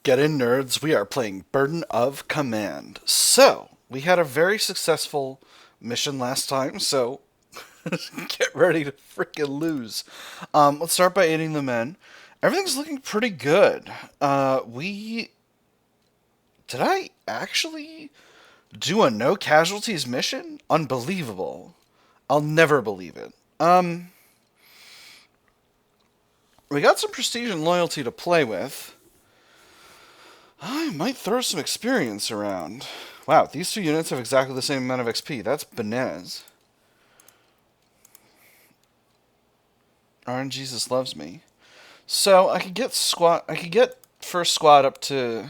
Get in, nerds. We are playing Burden of Command. So, we had a very successful mission last time, so get ready to freaking lose. Let's start by aiding the men. Everything's looking pretty good. We. Did I actually do a no casualties mission? Unbelievable. I'll never believe it. We got some prestige and loyalty to play with. I might throw some experience around. Wow, these two units have exactly the same amount of XP. That's bananas. RNGesus loves me. So I could get first squad up to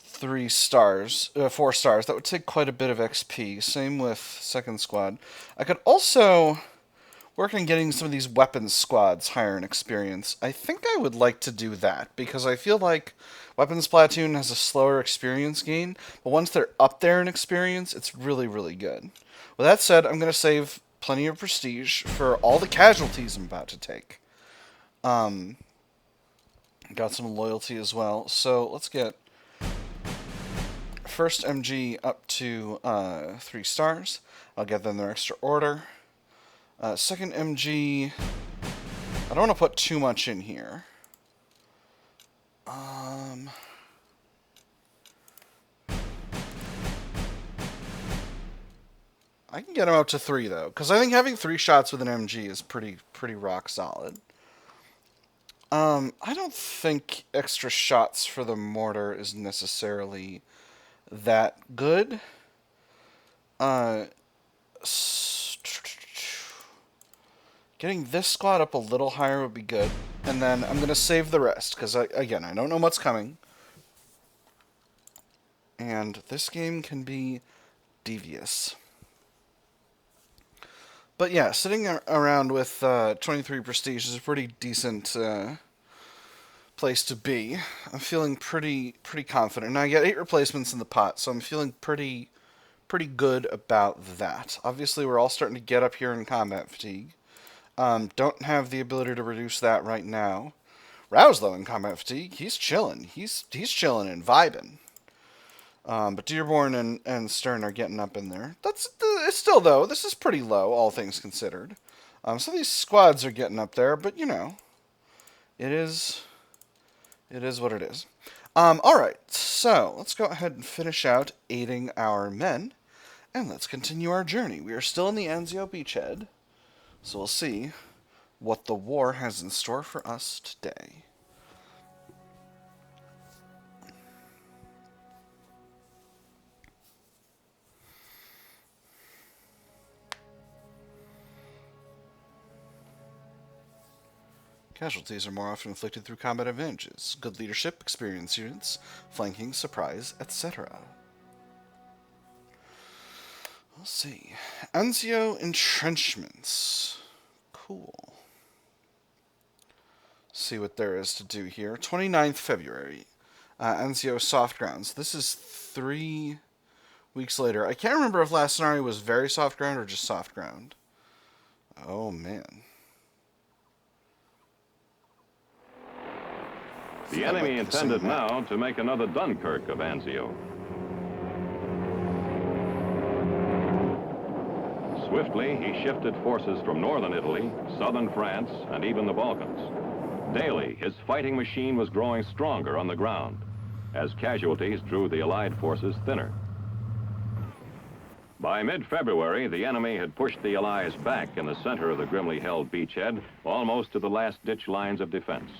4 stars. That would take quite a bit of XP. Same with second squad. I could also work on getting some of these weapons squads higher in experience. I think I would like to do that because I feel like weapons platoon has a slower experience gain, but once they're up there in experience, it's really, really good. With that said, I'm going to save plenty of prestige for all the casualties I'm about to take. Got some loyalty as well, so let's get first MG up to 3 stars. I'll get them their extra order. Second MG, I don't want to put too much in here. I can get him up to 3 though, because I think having 3 shots with an MG is pretty rock solid. I don't think extra shots for the mortar is necessarily that good. Getting this squad up a little higher would be good. And then I'm going to save the rest, because, again, I don't know what's coming. And this game can be devious. But yeah, sitting around with 23 prestige is a pretty decent place to be. I'm feeling pretty confident. Now I get 8 replacements in the pot, so I'm feeling pretty good about that. Obviously, we're all starting to get up here in combat fatigue. Don't have the ability to reduce that right now. Rouse, though, in combat fatigue, he's chilling. He's chilling and vibing. But Dearborn and Stern are getting up in there. It's still, though, this is pretty low, all things considered. So these squads are getting up there, but, you know, it is what it is. Alright, so let's go ahead and finish out aiding our men, and let's continue our journey. We are still in the Anzio beachhead, so we'll see what the war has in store for us today. Casualties are more often inflicted through combat advantages, good leadership, experience units, flanking, surprise, etc. We'll see. Anzio entrenchments. Cool. See what there is to do here. 29th February. Anzio soft grounds. This is 3 weeks later. I can't remember if last scenario was very soft ground or just soft ground. Oh, man. The enemy intended now to make another Dunkirk of Anzio. Swiftly, he shifted forces from northern Italy, southern France, and even the Balkans. Daily, his fighting machine was growing stronger on the ground, as casualties drew the Allied forces thinner. By mid-February, the enemy had pushed the Allies back in the center of the grimly held beachhead, almost to the last-ditch lines of defense.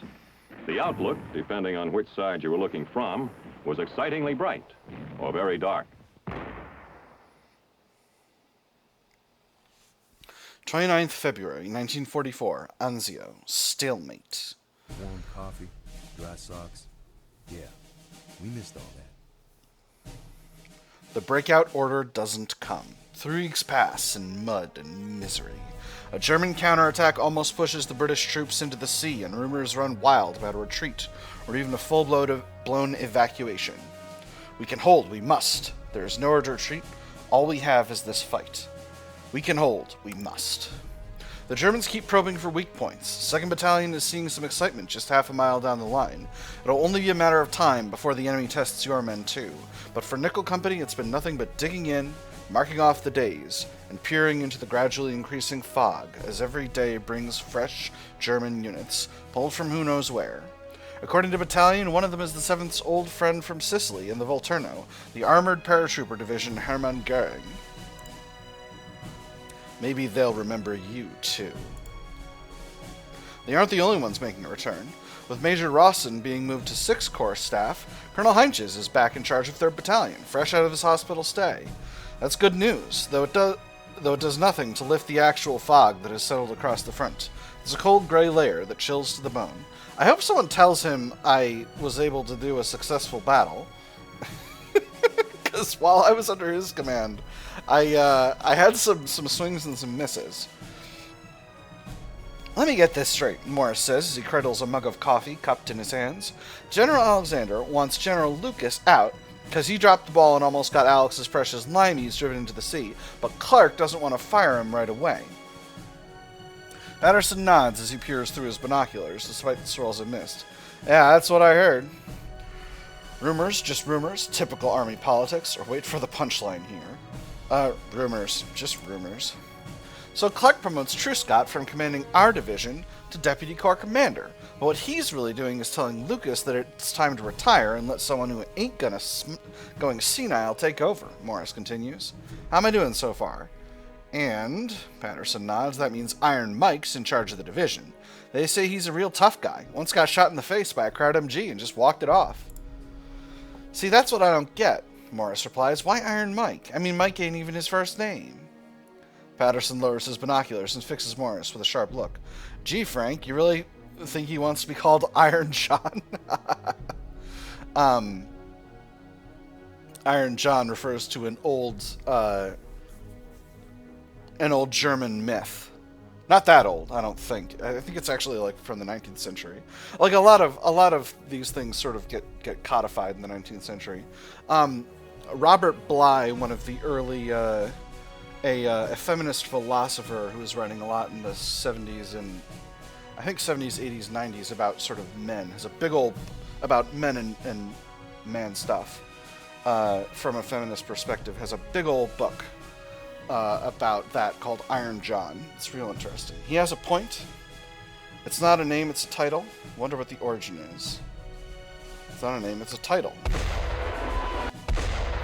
The outlook, depending on which side you were looking from, was excitingly bright or very dark. 29th February, 1944, Anzio, stalemate. Warm coffee, dry socks. Yeah, we missed all that. The breakout order doesn't come. 3 weeks pass in mud and misery. A German counterattack almost pushes the British troops into the sea, and rumors run wild about a retreat, or even a full-blown evacuation. We can hold, we must. There is nowhere to retreat. All we have is this fight. We can hold, we must. The Germans keep probing for weak points. 2nd Battalion is seeing some excitement just half a mile down the line. It'll only be a matter of time before the enemy tests your men too. But for Nickel Company, it's been nothing but digging in, marking off the days, and peering into the gradually increasing fog as every day brings fresh German units, pulled from who knows where. According to Battalion, one of them is the 7th's old friend from Sicily in the Volturno, the Armored Paratrooper Division Hermann Goering. Maybe they'll remember you, too. They aren't the only ones making a return. With Major Rawson being moved to 6th Corps staff, Colonel Heinches is back in charge of 3rd Battalion, fresh out of his hospital stay. That's good news, though it does nothing to lift the actual fog that has settled across the front. There's a cold gray layer that chills to the bone. I hope someone tells him I was able to do a successful battle. Because while I was under his command, I had some swings and some misses. Let me get this straight, Morris says as he cradles a mug of coffee cupped in his hands. General Alexander wants General Lucas out because he dropped the ball and almost got Alex's precious limeys driven into the sea, but Clark doesn't want to fire him right away. Patterson nods as he peers through his binoculars, despite the swirls of mist. Yeah, that's what I heard. Rumors, just rumors, typical army politics, or wait for the punchline here. Rumors, just rumors. So Clark promotes Truscott from commanding our division to Deputy Corps Commander. But what he's really doing is telling Lucas that it's time to retire and let someone who ain't going senile take over, Morris continues. How am I doing so far? And, Patterson nods, that means Iron Mike's in charge of the division. They say he's a real tough guy. Once got shot in the face by a crowd MG and just walked it off. See, that's what I don't get, Morris replies. Why Iron Mike? I mean, Mike ain't even his first name. Patterson lowers his binoculars and fixes Morris with a sharp look. Gee, Frank, you really think he wants to be called Iron John? Iron John refers to an old German myth. Not that old, I don't think. I think it's actually like from the 19th century. Like a lot of these things sort of get codified in the 19th century. Robert Bly, one of the early a feminist philosopher who was writing a lot in the 70s and I think 70s, 80s, 90s about sort of men. Has a big old about men and man stuff from a feminist perspective. Has a big old book about that called Iron John. It's real interesting. He has a point. It's not a name, it's a title. Wonder what the origin is. It's not a name, it's a title.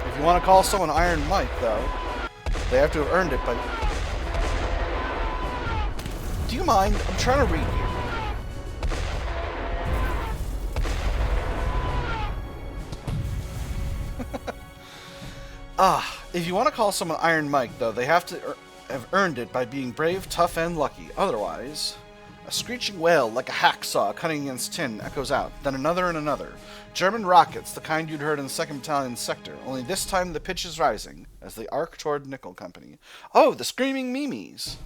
If you want to call someone Iron Mike, though, they have to have earned it by... Do you mind? I'm trying to read here. If you want to call someone Iron Mike, though, they have to have earned it by being brave, tough, and lucky. Otherwise, a screeching wail like a hacksaw cutting against tin echoes out, then another and another. German rockets, the kind you'd heard in the 2nd Battalion sector, only this time the pitch is rising as they arc toward Nickel Company. Oh, the Screaming Mimes!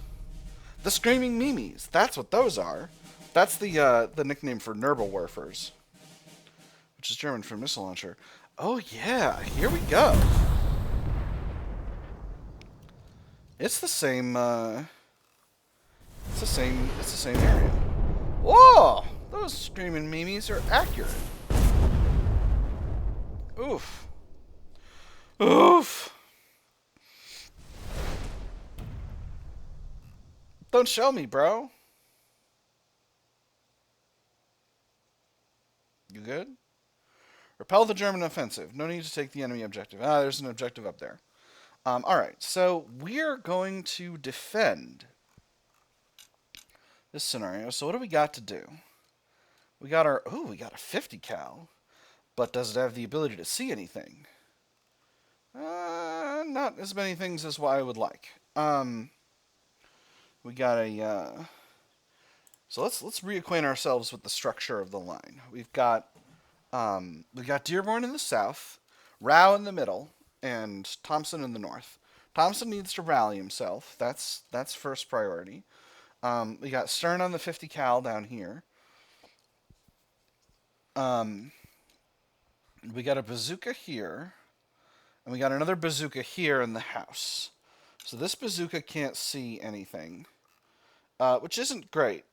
The Screaming Mimes! That's what those are. That's the nickname for Nurblewurfers, which is German for missile launcher. Oh yeah, here we go. It's the same, it's the same area. Whoa! Those Screaming Mimes are accurate. Oof. Oof. Don't show me, bro. You good? Repel the German offensive. No need to take the enemy objective. There's an objective up there. Alright, so we're going to defend this scenario. So what do we got to do? We got our... Ooh, we got a 50 cal. But does it have the ability to see anything? Not as many things as what I would like. We got a... So let's reacquaint ourselves with the structure of the line. We've got Dearborn in the south, Rao in the middle, and Thompson in the north. Thompson needs to rally himself. That's first priority. We got Stern on the 50 cal down here. We got a bazooka here, and we got another bazooka here in the house. So this bazooka can't see anything. which isn't great.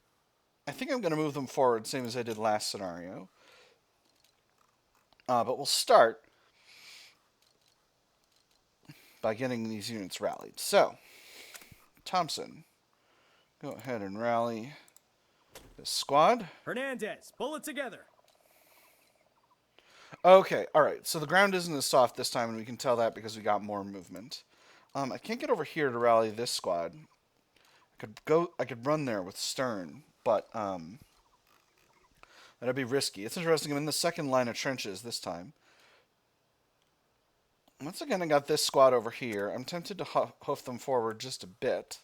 I think I'm going to move them forward, same as I did last scenario. But we'll start by getting these units rallied. So, Thompson, go ahead and rally this squad. Hernandez, pull it together. Okay, alright, so the ground isn't as soft this time, and we can tell that because we got more movement. I can't get over here to rally this squad. I could run there with Stern, but that'd be risky. It's interesting, I'm in the second line of trenches this time. Once again, I got this squad over here. I'm tempted to hoof them forward just a bit.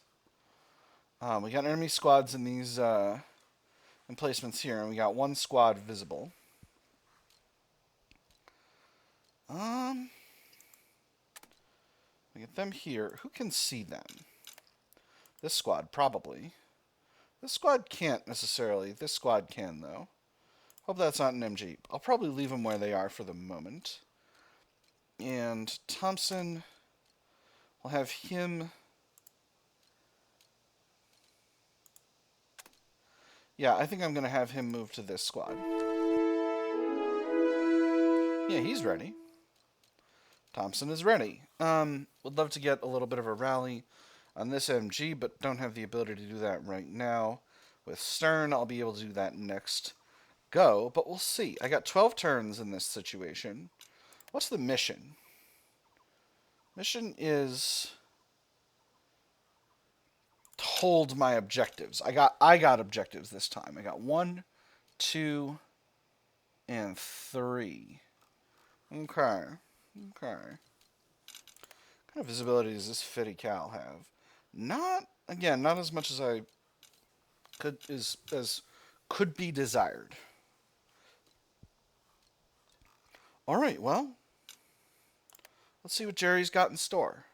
We got enemy squads in these emplacements here, and we got one squad visible. We get them here. Who can see them? This squad, probably. This squad can't necessarily. This squad can, though. Hope that's not an MG. I'll probably leave them where they are for the moment. And Thompson, we'll have him... Yeah, I think I'm going to have him move to this squad. Yeah, he's ready. Thompson is ready. Would love to get a little bit of a rally on this MG, but don't have the ability to do that right now. With Stern, I'll be able to do that next go, but we'll see. I got 12 turns in this situation. What's the mission? Mission is to hold my objectives. I got objectives this time. I got 1, 2, and 3. Okay. What kind of visibility does this Fitty Cal have? Not as much as I could be desired. All right, well, let's see what Jerry's got in store.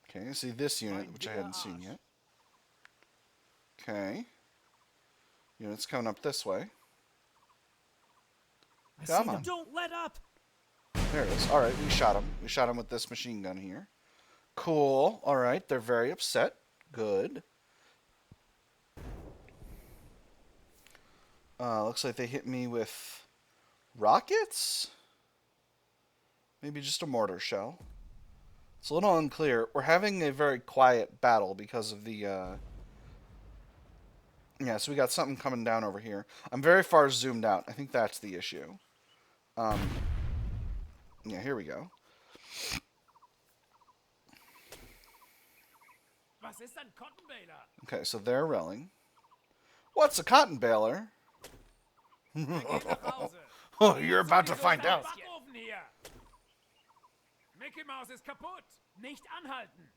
Okay, I see this unit, which I hadn't seen yet. Okay. Unit's coming up this way. Come on. Don't let up. There it is. Alright, we shot him. We shot him with this machine gun here. Cool. Alright, they're very upset. Good. Looks like they hit me with rockets? Maybe just a mortar shell. It's a little unclear. We're having a very quiet battle because of the... Yeah, so we got something coming down over here. I'm very far zoomed out. I think that's the issue. Yeah, here we go. Was ist ein Cottonbaler? Okay, so they're rallying. What's a Cottonbaler? Oh, you're about to find out. Backofen hier. Mickey Mouse ist kaputt. Nicht anhalten.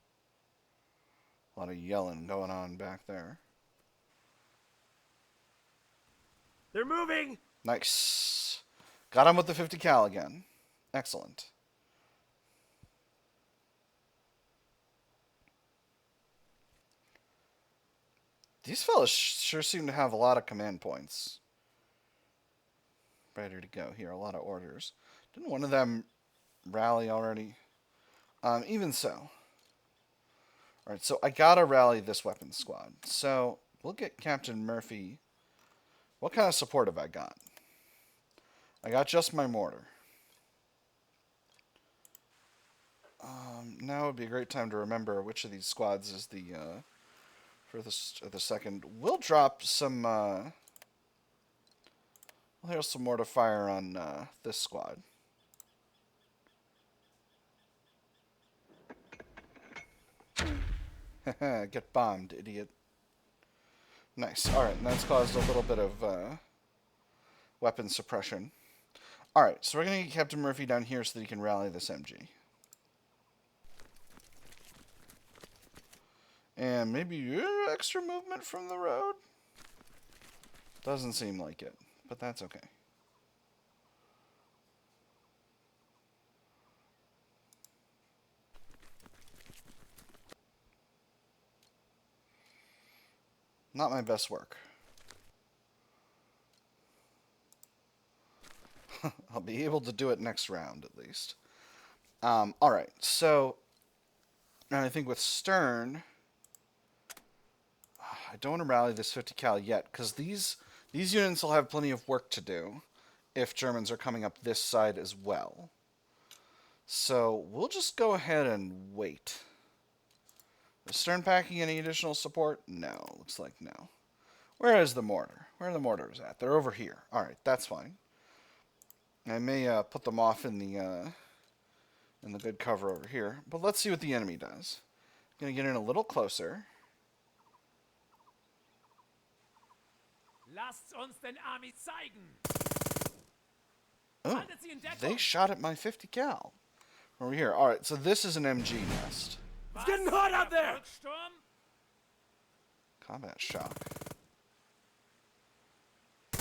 A lot of yelling going on back there. They're moving. Nice. Got him with the 50 cal again. Excellent. These fellas sure seem to have a lot of command points. Ready to go here. A lot of orders. Didn't one of them rally already? Even so. Alright, so I gotta rally this weapons squad. So, we'll get Captain Murphy. What kind of support have I got? I got just my mortar. Now would be a great time to remember which of these squads is the furthest of the second. We'll drop some. We'll have some mortar fire on this squad. Get bombed, idiot. Nice. Alright, and that's caused a little bit of weapon suppression. Alright, so we're going to get Captain Murphy down here so that he can rally this MG. And maybe extra movement from the road? Doesn't seem like it, but that's okay. Not my best work. I'll be able to do it next round at least. Alright, so now I think with Stern, I don't want to rally this 50 cal yet, because these units will have plenty of work to do if Germans are coming up this side as well. So we'll just go ahead and wait. Is Stern packing any additional support? No, looks like no. Where is the mortar? Where are the mortars at? They're over here. Alright, that's fine. I may put them off in the good cover over here. But let's see what the enemy does. Gonna get in a little closer. Lasst uns den Army zeigen. Oh, Haltet sie in Deckung. they shot at my 50 cal. Over here. Alright, so this is an MG nest. Was? getting hot out there! Volkssturm? Combat shock.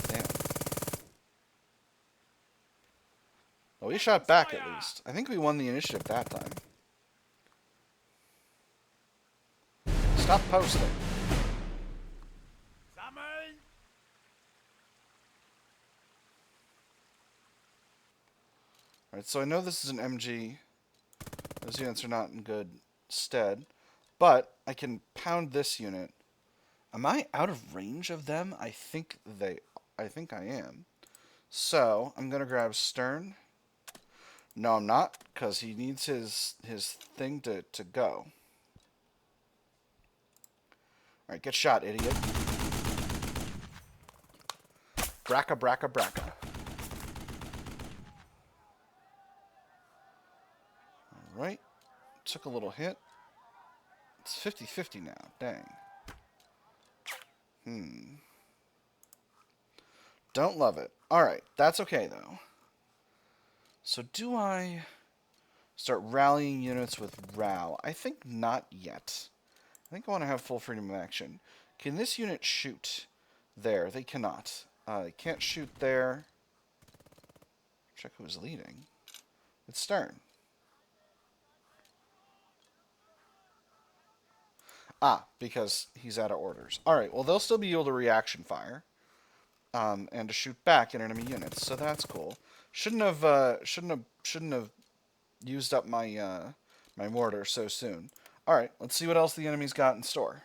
Damn. Well, we shot back at least. I think we won the initiative that time. Stop posting. Sammeln. Alright, so I know this is an MG. Those units are not in good stead. But I can pound this unit. Am I out of range of them? I think I am. So, I'm going to grab Stern. No, I'm not, because he needs his thing to go. Alright, get shot, idiot. Bracca, bracca, bracca. Alright. Took a little hit. It's 50-50 now. Dang. Don't love it. Alright, that's okay, though. So do I start rallying units with RAL? I think not yet. I think I want to have full freedom of action. Can this unit shoot there? They cannot. They can't shoot there. Check who's leading. It's Stern. Ah, because he's out of orders. Alright, well, they'll still be able to reaction fire. And to shoot back at enemy units, so that's cool. Shouldn't have used up my my mortar so soon. All right, let's see what else the enemy's got in store.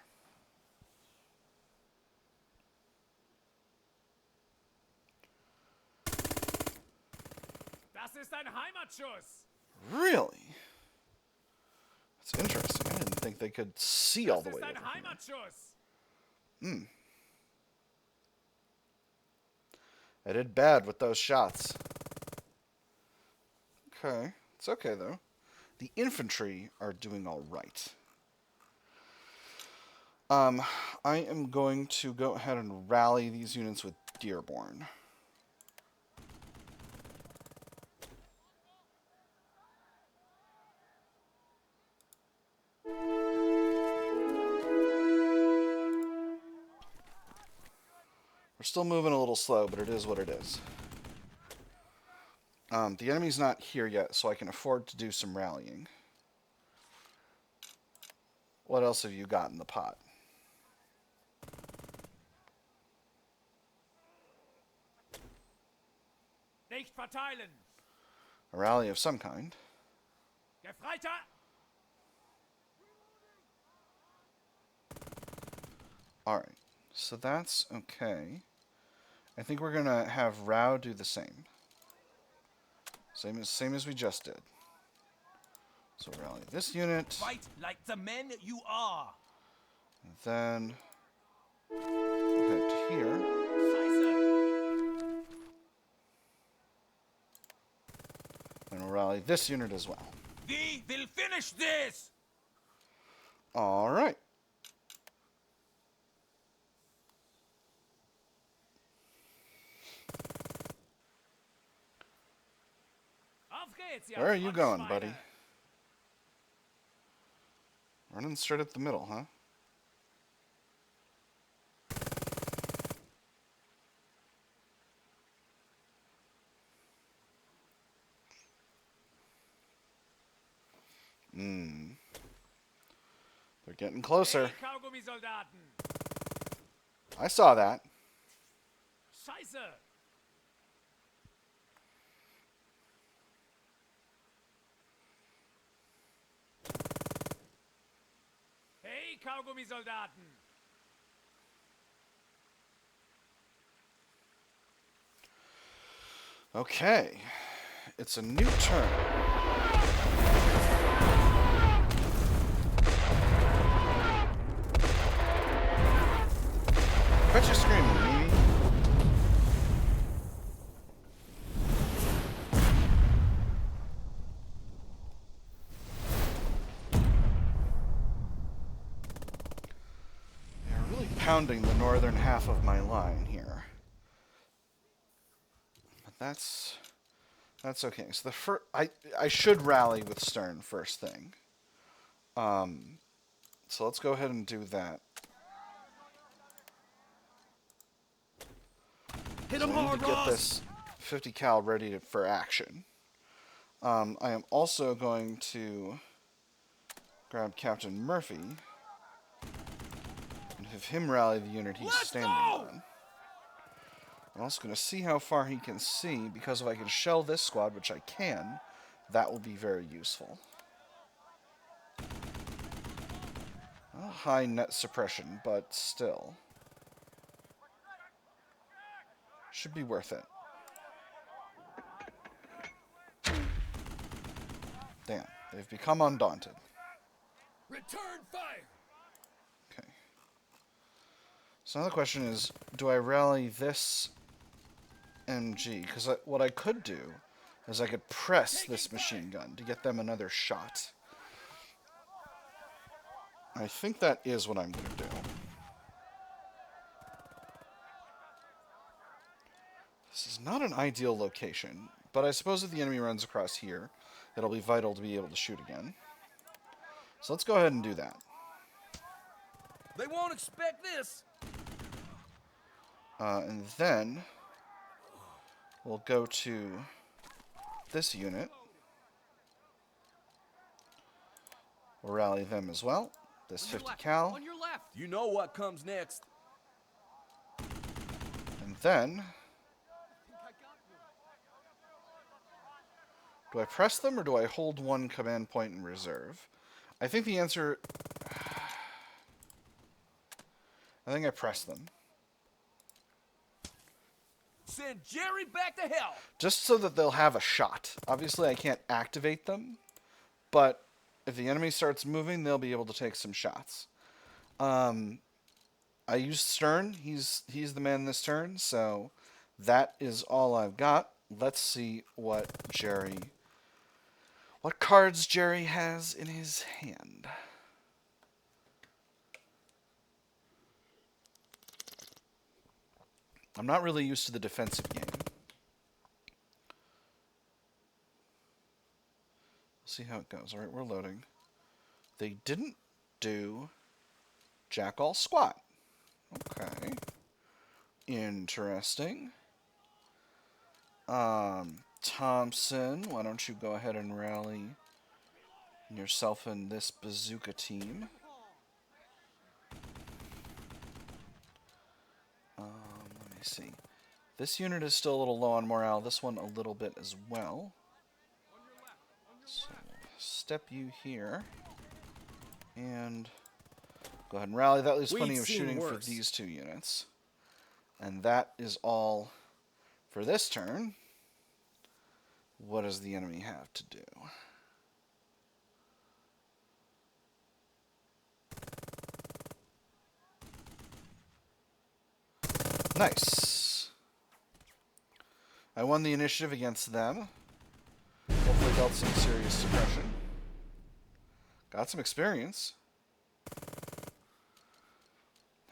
Das ist ein Heimatschuss. Really? That's interesting. I didn't think they could see all the way Das ist over ein here. Heimatschuss. I did bad with those shots. Okay. It's okay, though. The infantry are doing all right. I am going to go ahead and rally these units with Dearborn. We're still moving a little slow, but it is what it is. The enemy's not here yet, so I can afford to do some rallying. What else have you got in the pot? Nicht verteilen. A rally of some kind. Gefreiter. Alright, so that's okay. I think we're going to have Rao do the same. Same as we just did. So rally this unit. Fight like the men you are. And then we'll head to here. Scheiße. And we'll rally this unit as well. We will finish this. Alright. Auf geht's, ihr Where are you going, Frontschweine. buddy? Running straight up the middle, huh? They're getting closer. Hey, Kaugummisoldaten. I saw that. Scheiße. die Kaugummisoldaten! Okay. It's a new turn. Quit your screaming, Mimi. They're really pounding the northern half of my line here. But that's okay. So I should rally with Stern first thing. So let's go ahead and do that. Hit So him I need hard, to get Ross! this 50 cal ready for action. I am also going to grab Captain Murphy and have him rally the unit he's Let's standing go! on. I'm also going to see how far he can see, because if I can shell this squad, which I can, that will be very useful. Well, high net suppression, but still. Should be worth it. Damn, they've become undaunted. Return fire! Okay. So now the question is, do I rally this MG? Because what I could do is I could press this machine gun to get them another shot. I think that is what I'm going to do. This is not an ideal location, but I suppose if the enemy runs across here, it'll be vital to be able to shoot again. So let's go ahead and do that. They won't expect this! And then we'll go to this unit. We'll rally them as well. This 50 cal. On your left! You know what comes next. And then, do I press them or do I hold one command point in reserve? I think the answer... I think I press them. Send Jerry back to hell! Just so that they'll have a shot. Obviously, I can't activate them, but if the enemy starts moving, they'll be able to take some shots. I used Stern. He's the man this turn, so that is all I've got. Let's see what cards Jerry has in his hand. I'm not really used to the defensive game. See how it goes. All right, we're loading. They didn't do Jackal Squat. Okay. Interesting. Thompson, why don't you go ahead and rally yourself and this bazooka team? Let me see. This unit is still a little low on morale. This one a little bit as well. So step you here. And go ahead and rally. That leaves plenty of shooting for these two units. And that is all for this turn. What does the enemy have to do? Nice. I won the initiative against them. Hopefully dealt some serious suppression. Got some experience.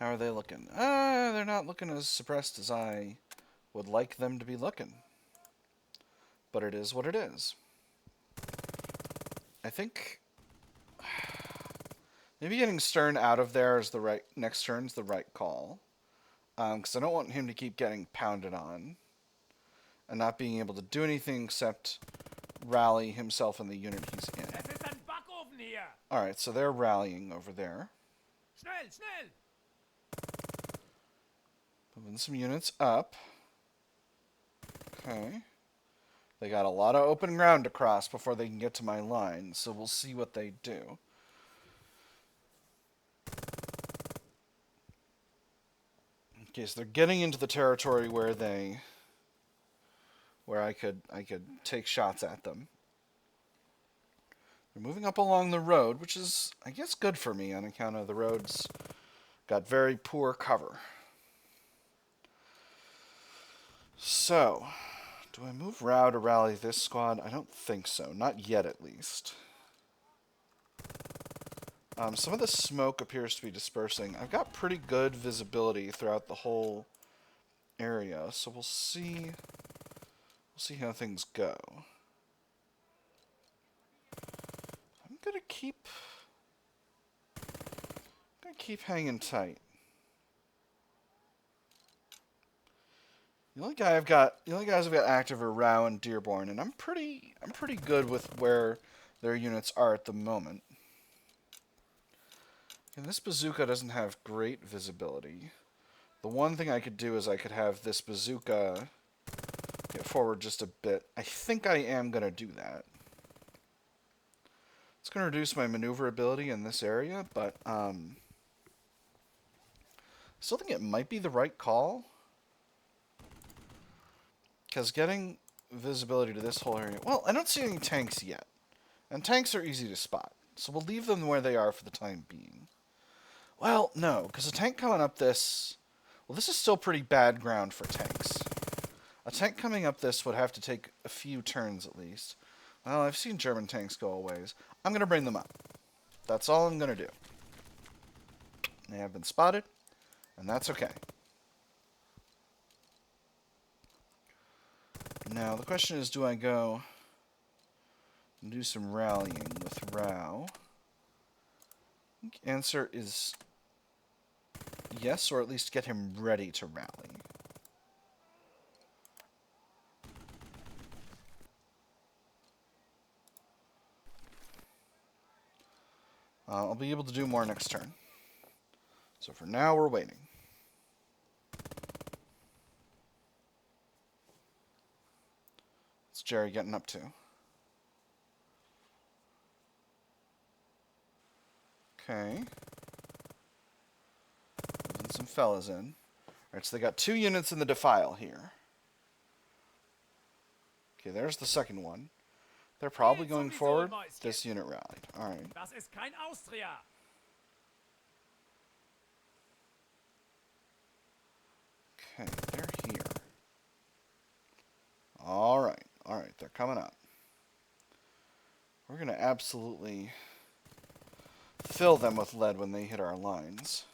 How are they looking? They're not looking as suppressed as I would like them to be looking. But it is what it is. I think maybe getting Stern out of there is the right next turn's the right call. Because I don't want him to keep getting pounded on and not being able to do anything except rally himself and the unit he's in. Es ist ein Backofen hier! Alright, so they're rallying over there. Schnell, schnell! Moving some units up. Okay. They got a lot of open ground to cross before they can get to my line, so we'll see what they do. Okay, so they're getting into the territory where I could take shots at them. They're moving up along the road, which is, I guess, good for me on account of the roads got very poor cover. So, do I move Rao to rally this squad? I don't think so. Not yet, at least. Some of the smoke appears to be dispersing. I've got pretty good visibility throughout the whole area, so we'll see how things go. I'm gonna keep hanging tight. The only guys I've got active are Rao and Dearborn, and I'm pretty good with where their units are at the moment. And this bazooka doesn't have great visibility. The one thing I could do is I could have this bazooka get forward just a bit. I think I am going to do that. It's going to reduce my maneuverability in this area, but I still think it might be the right call. Because getting visibility to this whole area... Well, I don't see any tanks yet. And tanks are easy to spot. So we'll leave them where they are for the time being. Well, no, because a tank coming up this... Well, this is still pretty bad ground for tanks. A tank coming up this would have to take a few turns at least. Well, I've seen German tanks go a ways. I'm going to bring them up. That's all I'm going to do. They have been spotted, and that's okay. Now, the question is, do I go and do some rallying with Rao? I think answer is yes, or at least get him ready to rally. I'll be able to do more next turn. So for now, we're waiting. What's Jerry getting up to? Okay. Moving some fellas in. Alright, so they got 2 units in the defile here. Okay, there's the second one. They're probably going forward. This unit rallied. Alright. Das ist kein Austria. Okay, they're here. Alright, alright, they're coming up. We're going to absolutely fill them with lead when they hit our lines.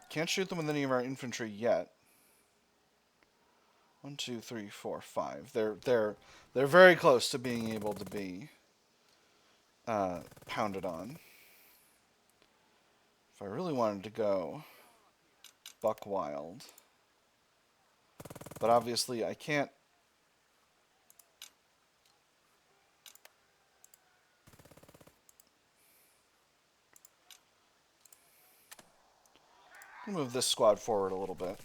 Can't shoot them with any of our infantry yet. 1, 2, 3, 4, 5. They're very close to being able to be pounded on. If I really wanted to go buck wild, but obviously I can't. Move this squad forward a little bit.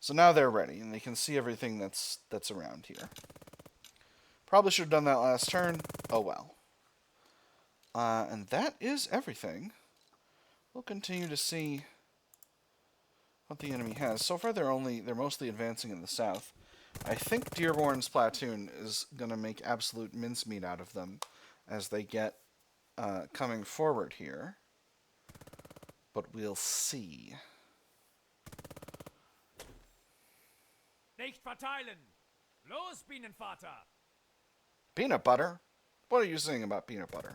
So now they're ready, and they can see everything that's around here. Probably should have done that last turn. Oh well. And that is everything. We'll continue to see what the enemy has. So far, they're mostly advancing in the south. I think Dearborn's platoon is gonna make absolute mincemeat out of them as they get coming forward here. But we'll see. Nicht verteilen. Los, Bienenvater. Peanut butter? What are you saying about peanut butter?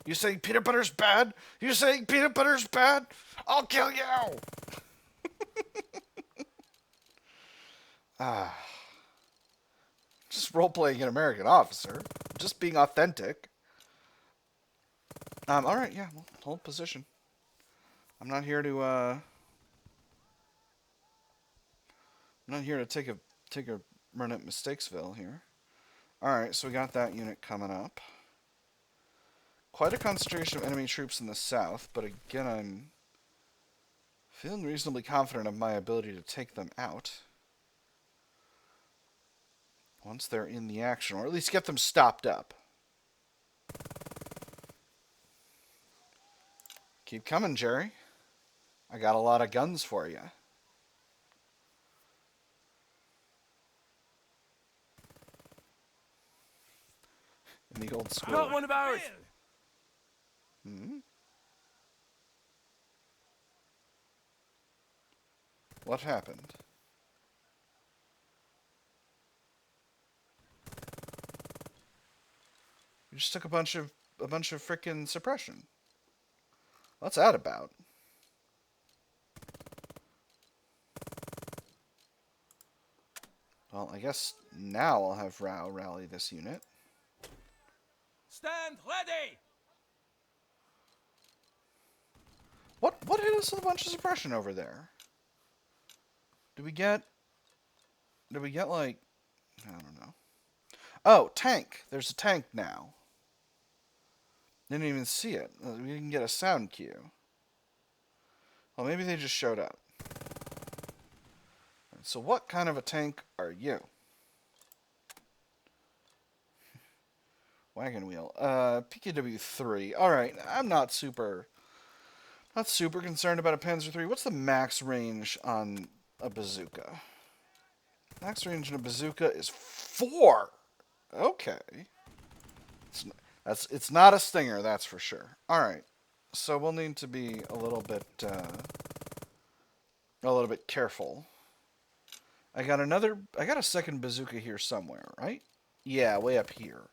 You saying peanut butter's bad? You saying peanut butter's bad? I'll kill you! Just role-playing an American officer. Just being authentic. Alright, yeah, we'll hold position. I'm not here to take a run at Mistakesville here. Alright, so we got that unit coming up. Quite a concentration of enemy troops in the south, but again, I'm feeling reasonably confident of my ability to take them out. Once they're in the action, or at least get them stopped up. Keep coming, Jerry. I got a lot of guns for you. In the old school. Got one of ours. Hmm? What happened? You just took a bunch of frickin' suppression. What's that about? Well, I guess now I'll have Rao rally this unit. Stand ready. What hit us with a bunch of suppression over there? Did we get like, I don't know. Oh, tank. There's a tank now. Didn't even see it. We didn't get a sound cue. Well, maybe they just showed up. So what kind of a tank are you? Wagon wheel. PKW 3. Alright, I'm not super concerned about a Panzer 3. What's the max range on a bazooka? Max range on a bazooka is 4. Okay. It's not a Stinger, that's for sure. Alright. So we'll need to be a little bit careful. I got a second bazooka here somewhere, right? Yeah, way up here.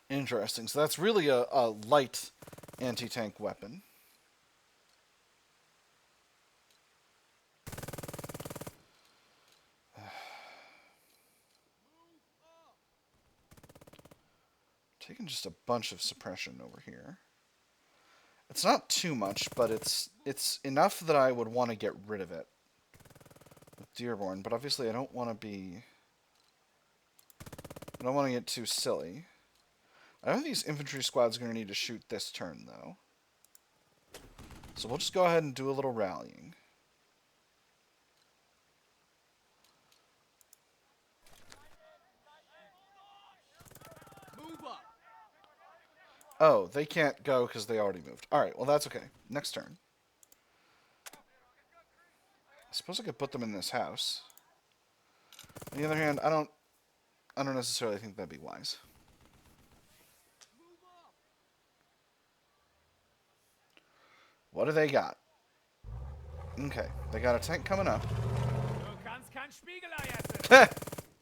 Interesting. So that's really a light anti-tank weapon. Taking just a bunch of suppression over here. It's not too much, but it's enough that I would want to get rid of it with Dearborn. But obviously, I don't want to get too silly. I don't think these infantry squads are going to need to shoot this turn, though. So we'll just go ahead and do a little rallying. Move up. Oh, they can't go because they already moved. Alright, well that's okay. Next turn. I suppose I could put them in this house. On the other hand, I don't necessarily think that'd be wise. What do they got? Okay, they got a tank coming up. Du kannst kein Spiegelei essen.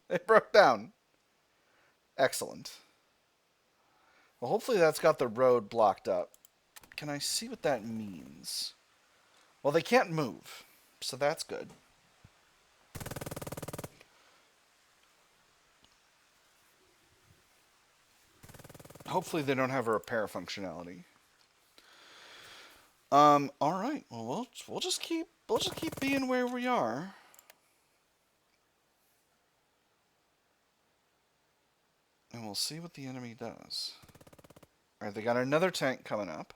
It broke down. Excellent. Well, hopefully that's got the road blocked up. Can I see what that means? Well, they can't move, so that's good. Hopefully they don't have a repair functionality. All right. Well, we'll just keep being where we are. And we'll see what the enemy does. Alright, they got another tank coming up.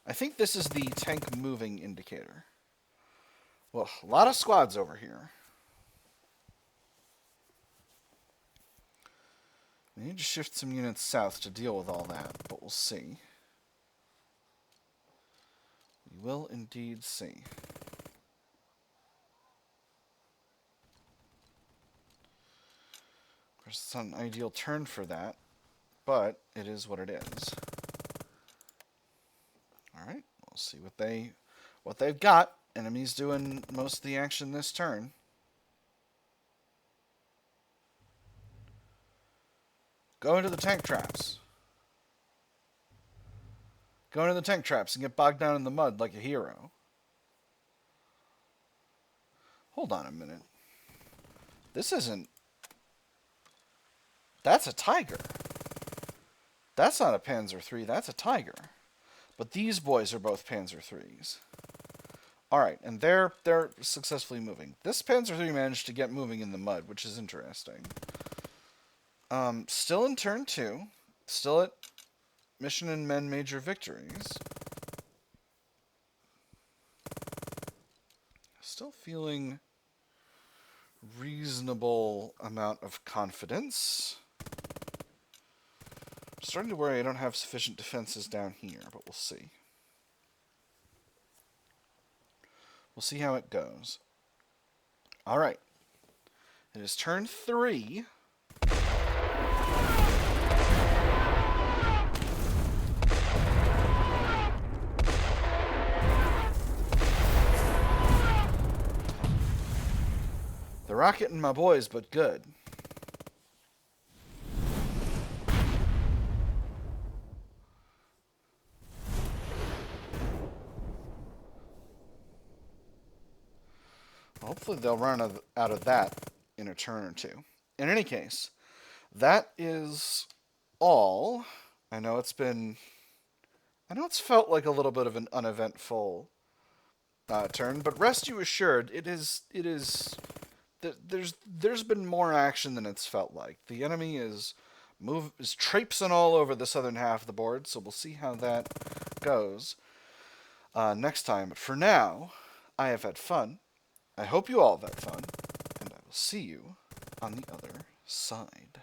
I think this is the tank moving indicator. Well, a lot of squads over here. We need to shift some units south to deal with all that, but we'll see. We will indeed see. Of course, it's not an ideal turn for that, but it is what it is. Alright, we'll see what they've got. Enemies doing most of the action this turn. Go into the tank traps. Go into the tank traps and get bogged down in the mud like a hero. Hold on a minute. This isn't... That's a Tiger. That's not a Panzer III, that's a Tiger. But these boys are both Panzer IIIs. Alright, and they're successfully moving. This Panzer III managed to get moving in the mud, which is interesting. Still in turn 2. Still at mission and men major victories. Still feeling reasonable amount of confidence. starting to worry I don't have sufficient defenses down here, but we'll see. We'll see how it goes. Alright. It is turn 3. The rocket and my boys, but good. Hopefully they'll run out of that in a turn or two. In any case, that is all. I know it's felt like a little bit of an uneventful turn, but rest you assured, there's been more action than it's felt like. The enemy is traipsing all over the southern half of the board, so we'll see how that goes next time. But for now, I have had fun. I hope you all have had fun, and I will see you on the other side.